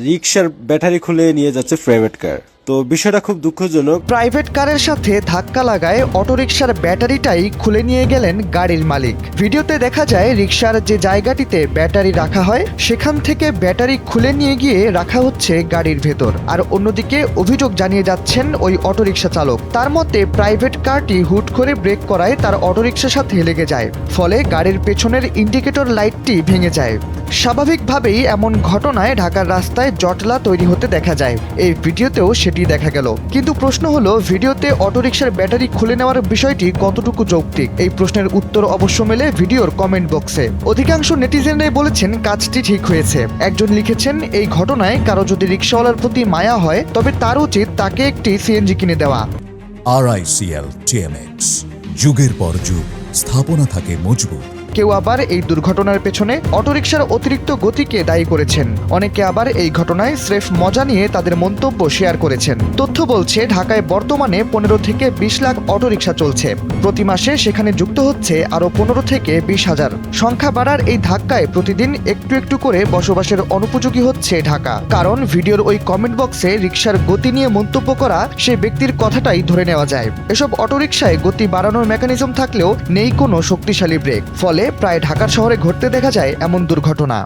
রিক্সার ব্যাটারি খুলে নিয়ে যাচ্ছে প্রাইভেট কার। তো বিষয়টা খুব দুঃখজনক। প্রাইভেট কারের সাথে ধাক্কা লাগায় অটোরিকশার ব্যাটারিটাই খুলে নিয়ে গেলেন গাড়ির মালিক। ভিডিওতে দেখা যায় রিকশার যে জায়গাটিতে ব্যাটারি রাখা হয় সেখান থেকে ব্যাটারি খুলে নিয়ে গিয়ে রাখা হচ্ছে গাড়ির ভেতর। আর অন্যদিকে অভিযোগ জানিয়ে যাচ্ছেন ওই অটোরিকশা চালক। তার মতে প্রাইভেট কারটি হুট করে ব্রেক করায় তার অটোরিকশার সাথে লেগে যায়, ফলে গাড়ির পেছনের ইন্ডিকেটর লাইটটি ভেঙে যায়। স্বাভাবিকভাবেই এমন ঘটনায় ঢাকার রাস্তায় জটলা তৈরি হতে দেখা যায়। এই ভিডিওতেও সেটি দেখা গেল। কিন্তু প্রশ্ন হলো, ভিডিওতে অটোরিকশার ব্যাটারি খুলে নেওয়ার বিষয়টি কতটুকু যৌক্তিক? এই প্রশ্নের উত্তর অবশ্য মেলে ভিডিওর কমেন্ট বক্সে। অধিকাংশ নেটিজেনরাই বলেছেন কাজটি ঠিক হয়েছে। একজন লিখেছেন, এই ঘটনায় কারো যদি রিকশাওয়ালার প্রতি মায়া হয় তবে তার উচিত তাকে একটি সিএনজি কিনে দেওয়া। RICL TMX, যুগের পর যুগ স্থাপনা থাকে মজবুত। কেউ আবার এই দুর্ঘটনার পেছনে অটোরিকশার অতিরিক্ত গতিকে দায়ী করেছেন। অনেকে আবার এই ঘটনায় স্রেফ মজা নিয়ে তাদের মন্তব্য শেয়ার করেছেন। তথ্য বলছে ঢাকায় বর্তমানে 15 থেকে 20 লাখ অটোরিকশা চলছে। প্রতি মাসে সেখানে যুক্ত হচ্ছে আরও 15 থেকে 20,000। সংখ্যা বাড়ার এই ধাক্কায় প্রতিদিন একটু একটু করে বসবাসের অনুপযোগী হচ্ছে ঢাকা। কারণ ভিডিওর ওই কমেন্ট বক্সে রিকশার গতি নিয়ে মন্তব্য করা সেই ব্যক্তির কথাটাই ধরে নেওয়া যায়। এসব অটোরিকশায় গতি বাড়ানোর মেকানিজম থাকলেও নেই কোনো শক্তিশালী ব্রেক, ফলে প্রায় ঢাকার শহরে ঘটতে দেখা যায় এমন দুর্ঘটনা।